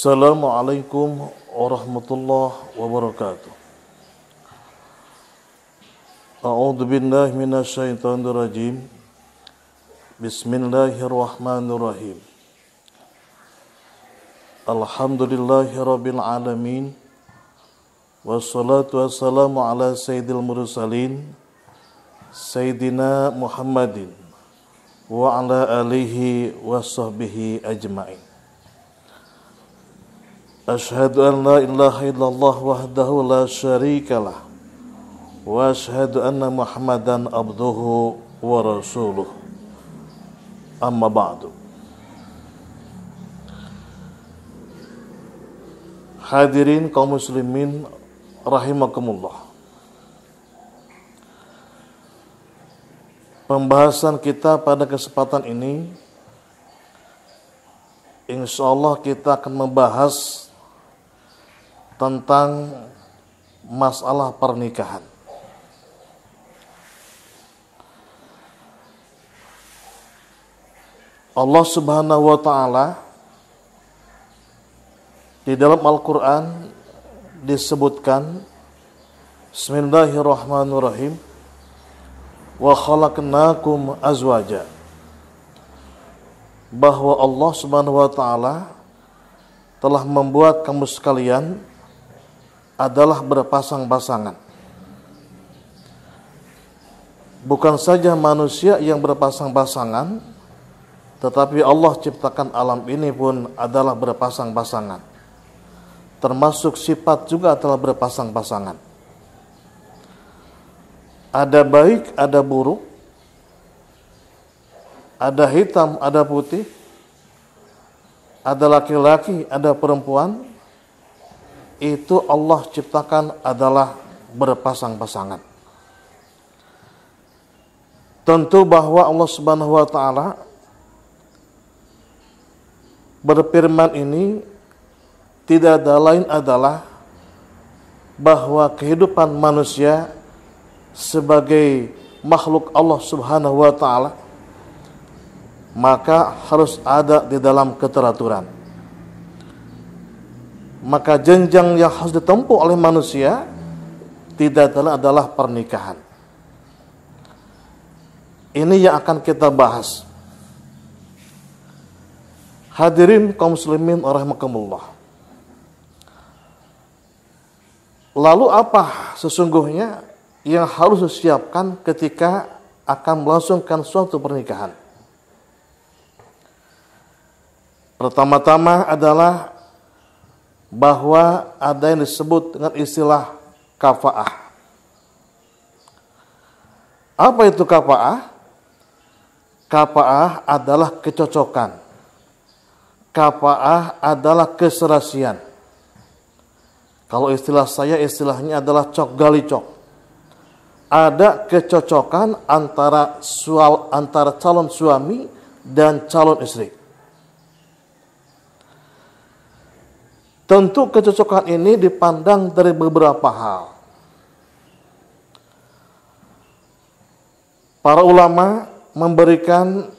Assalamualaikum warahmatullahi wabarakatuh. A'udzu billahi minasyaitonir rajim. Bismillahirrahmanirrahim. Alhamdulillahirabbil alamin. Wassalatu wassalamu ala sayyidil mursalin Sayyidina Muhammadin wa ala alihi wa sahbihi ajma'in. Asyhadu an la ilaha illallah wahdahu la syarikalah wa asyhadu anna Muhammadan abduhu wa rasuluh. Amma ba'du. Hadirin kaum muslimin rahimakumullah. Pembahasan kita pada kesempatan ini insyaallah kita akan membahas tentang masalah pernikahan. Allah Subhanahu wa taala di dalam Al-Qur'an disebutkan Bismillahirrahmanirrahim wa khalaqnakum azwaja, bahwa Allah Subhanahu wa taala telah membuat kamu sekalian adalah berpasang-pasangan. Bukan saja manusia yang berpasang-pasangan, tetapi Allah ciptakan alam ini pun adalah berpasang-pasangan. Termasuk sifat juga adalah berpasang-pasangan. Ada baik, ada buruk. Ada hitam, ada putih. Ada laki-laki, ada perempuan. Itu Allah ciptakan adalah berpasang-pasangan. Tentu bahwa Allah Subhanahu wa taala berfirman ini tidak ada lain adalah bahwa kehidupan manusia sebagai makhluk Allah Subhanahu wa taala maka harus ada di dalam keteraturan. Maka jenjang yang harus ditempuh oleh manusia tidak adalah pernikahan. Ini yang akan kita bahas. Hadirin kaum muslimin rahimakumullah. Lalu apa sesungguhnya yang harus disiapkan ketika akan melangsungkan suatu pernikahan? Pertama-tama adalah bahwa ada yang disebut dengan istilah kafa'ah. Apa itu kafa'ah? Kafa'ah adalah kecocokan. Kafa'ah adalah keserasian. Kalau istilah saya, istilahnya adalah cok gali cok. Ada kecocokan antara calon suami dan calon istri. Tentu kecocokan ini dipandang dari beberapa hal. Para ulama memberikan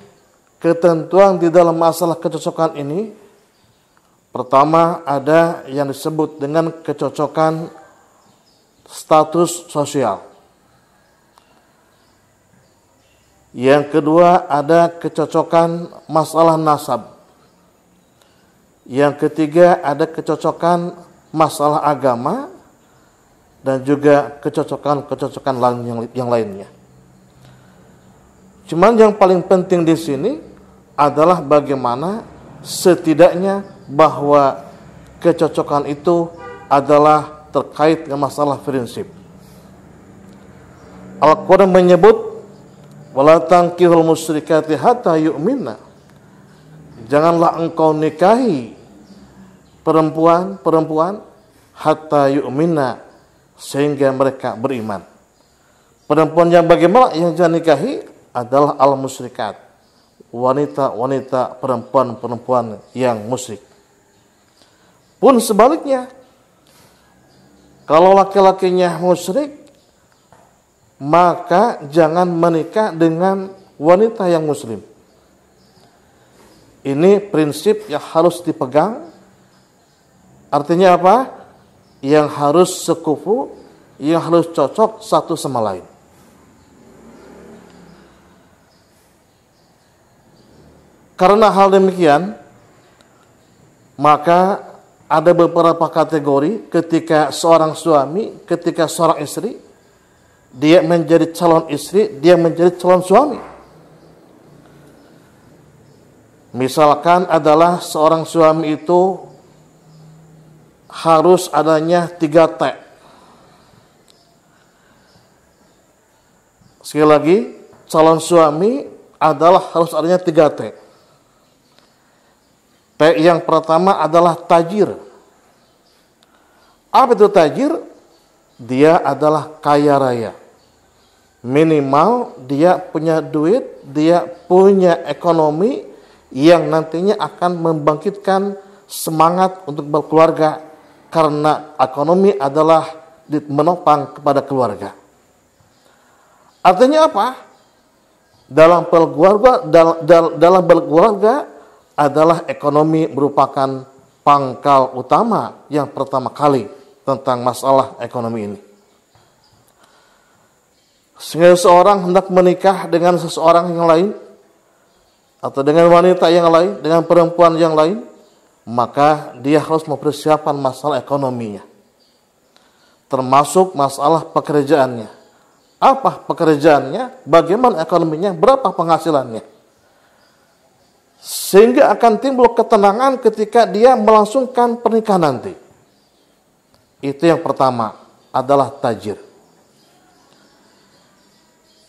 ketentuan di dalam masalah kecocokan ini. Pertama, ada yang disebut dengan kecocokan status sosial. Yang kedua, ada kecocokan masalah nasab. Yang ketiga, ada kecocokan masalah agama dan juga kecocokan lain yang lainnya. Cuman yang paling penting di sini adalah bagaimana setidaknya bahwa kecocokan itu adalah terkait dengan masalah prinsip. Al-Quran menyebut wala tankihul musyrikati hatta yu'minna. Janganlah engkau nikahi perempuan hatta yu'minna, sehingga mereka beriman. Perempuan yang bagaimana yang jangan nikahi adalah al-musyrikat, wanita-wanita, perempuan-perempuan yang musyrik. Pun sebaliknya, kalau laki-lakinya musyrik, maka jangan menikah dengan wanita yang muslim. Ini prinsip yang harus dipegang Artinya apa? Yang harus sekufu, yang harus cocok satu sama lain. Karena hal demikian, maka ada beberapa kategori ketika seorang suami, ketika seorang istri, dia menjadi calon istri, dia menjadi calon suami. Misalkan adalah seorang suami itu harus adanya 3T. Sekali lagi, calon suami adalah harus adanya 3T. T yang pertama adalah tajir. Apa itu tajir? Dia adalah kaya raya. Minimal dia punya duit, dia punya ekonomi yang nantinya akan membangkitkan semangat untuk berkeluarga, karena ekonomi adalah menopang kepada keluarga. Artinya apa? Dalam berkeluarga adalah ekonomi merupakan pangkal utama yang pertama kali tentang masalah ekonomi ini. Sehingga seorang hendak menikah dengan seseorang yang lain, atau dengan wanita yang lain, dengan perempuan yang lain, maka dia harus mempersiapkan masalah ekonominya, termasuk masalah pekerjaannya. Apa pekerjaannya? Bagaimana ekonominya? Berapa penghasilannya? Sehingga akan timbul ketenangan ketika dia melangsungkan pernikahan nanti. Itu yang pertama, adalah tajir.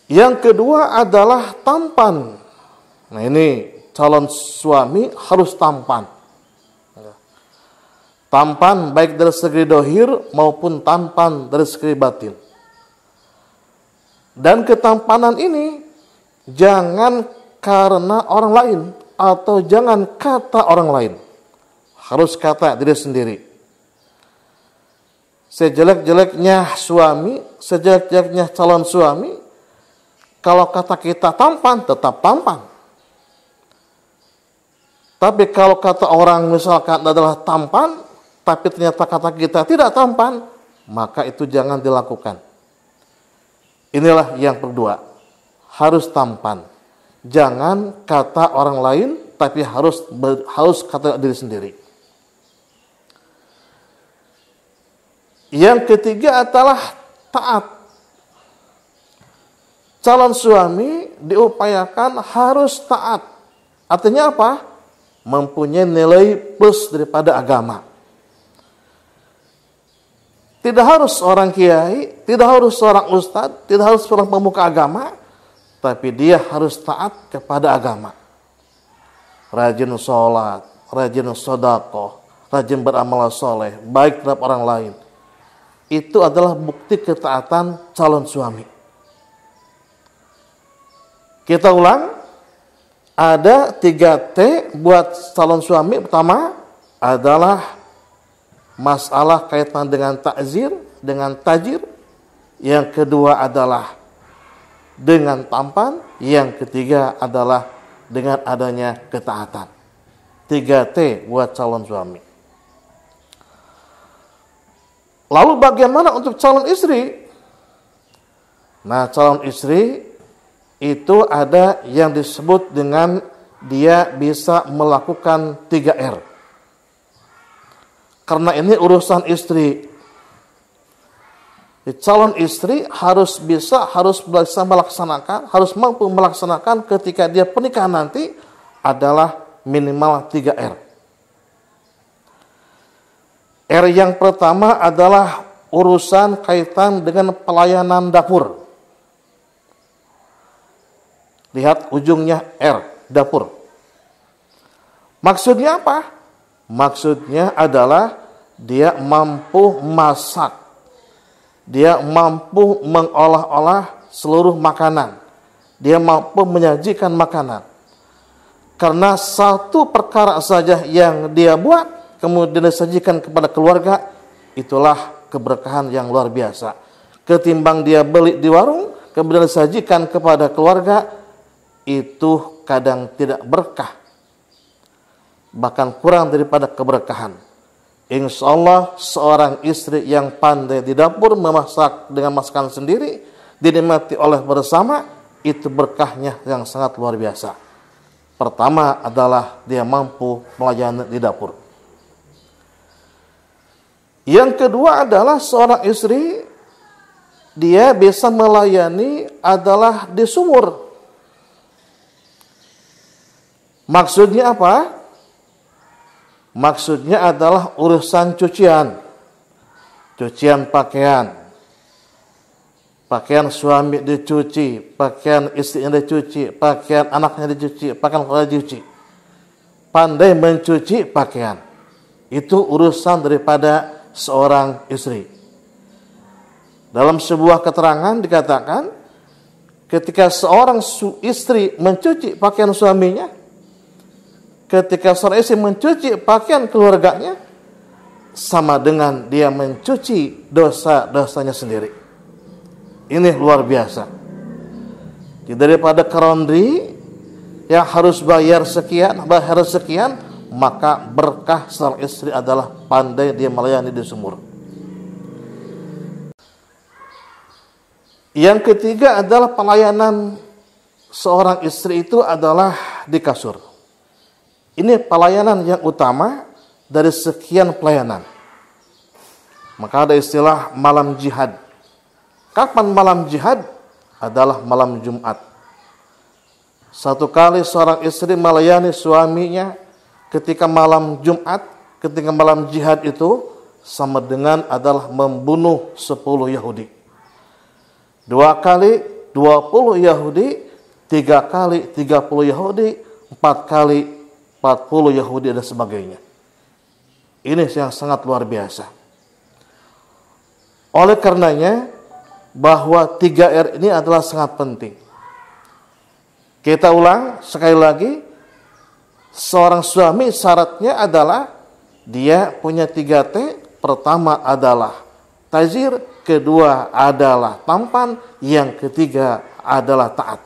Yang kedua adalah tampan. Nah ini calon suami harus tampan. Tampan baik dari segi dohir maupun tampan dari segi batin. Dan ketampanan ini jangan karena orang lain, atau jangan kata orang lain, harus kata diri sendiri. Sejelek-jeleknya suami, sejelek-jeleknya calon suami, kalau kata kita tampan, tetap tampan. Tapi kalau kata orang misalkan adalah tampan, tapi ternyata kata kita tidak tampan, maka itu jangan dilakukan. Inilah yang kedua, harus tampan. Jangan kata orang lain, tapi harus kata diri sendiri. Yang ketiga adalah taat. Calon suami diupayakan harus taat. Artinya apa? Mempunyai nilai plus daripada agama. Tidak harus seorang kiai, tidak harus seorang ustadz, tidak harus seorang pemuka agama, tapi dia harus taat kepada agama. Rajin sholat, rajin sedekah, rajin beramal soleh, baik terhadap orang lain. Itu adalah bukti ketaatan calon suami. Kita ulang, ada 3T buat calon suami. Pertama adalah masalah kaitan dengan takzir, dengan tajir. Yang kedua adalah dengan tampan. Yang ketiga adalah dengan adanya ketaatan. 3T buat calon suami. Lalu bagaimana untuk calon istri? Nah, calon istri itu ada yang disebut dengan dia bisa melakukan 3R. Karena ini urusan istri. Calon istri harus bisa melaksanakan, harus mampu melaksanakan ketika dia pernikahan nanti adalah minimal 3R. R yang pertama adalah urusan kaitan dengan pelayanan dapur. Lihat ujungnya R, dapur. Maksudnya apa? Maksudnya adalah dia mampu masak. Dia mampu mengolah-olah seluruh makanan. Dia mampu menyajikan makanan. Karena satu perkara saja yang dia buat, kemudian disajikan kepada keluarga, itulah keberkahan yang luar biasa. Ketimbang dia beli di warung, kemudian disajikan kepada keluarga, itu kadang tidak berkah. Bahkan kurang daripada keberkahan. Insya Allah seorang istri yang pandai di dapur memasak dengan masakan sendiri, dinikmati oleh bersama, itu berkahnya yang sangat luar biasa. Pertama adalah dia mampu melayani di dapur. Yang kedua adalah seorang istri, dia bisa melayani adalah di sumur. Maksudnya apa? Maksudnya adalah urusan cucian pakaian. Pakaian suami dicuci, pakaian istrinya dicuci, pakaian anaknya dicuci, pakaian keluarga dicuci. Pandai mencuci pakaian. Itu urusan daripada seorang istri. Dalam sebuah keterangan dikatakan, ketika seorang istri mencuci pakaian suaminya, ketika seorang istri mencuci pakaian keluarganya, sama dengan dia mencuci dosa-dosanya sendiri. Ini luar biasa. Daripada ke laundry yang harus bayar sekian, maka berkah seorang istri adalah pandai dia melayani di sumur. Yang ketiga adalah pelayanan seorang istri itu adalah di kasur. Ini pelayanan yang utama dari sekian pelayanan. Maka ada istilah malam jihad. Kapan malam jihad? Adalah malam Jumat. Satu kali seorang istri melayani suaminya ketika malam Jumat, ketika malam jihad itu sama dengan adalah membunuh 10 Yahudi. 2 kali 20 Yahudi, 3 kali 30 Yahudi, 4 kali 40 Yahudi dan sebagainya. Ini yang sangat luar biasa. Oleh karenanya, bahwa 3R ini adalah sangat penting. Kita ulang sekali lagi, seorang suami syaratnya adalah dia punya 3T. Pertama adalah tajir, kedua adalah tampan, yang ketiga adalah taat.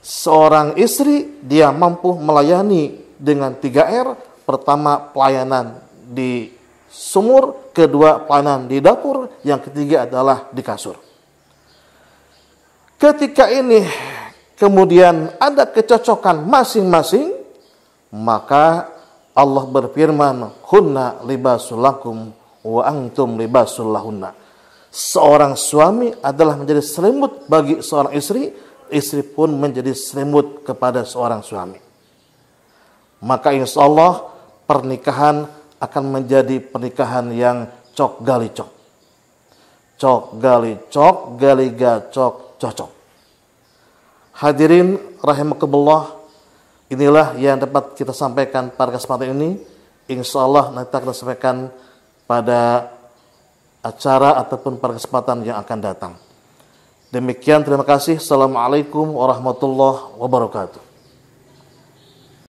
Seorang istri dia mampu melayani dengan 3R. Pertama pelayanan di sumur, kedua pelayanan di dapur, yang ketiga adalah di kasur. Ketika ini kemudian ada kecocokan masing-masing, maka Allah berfirman, hunna libasul lakum wa antum libasul lahunna. Seorang suami adalah menjadi selimut bagi seorang istri, istri pun menjadi selimut kepada seorang suami. Maka insya Allah pernikahan akan menjadi pernikahan yang cok gali cok. Cok gali cok, gali gacok, cocok. Hadirin rahimakumullah, inilah yang dapat kita sampaikan pada kesempatan ini. Insya Allah nanti akan sampaikan pada acara ataupun pada kesempatan yang akan datang. Demikian, terima kasih. Assalamualaikum warahmatullahi wabarakatuh.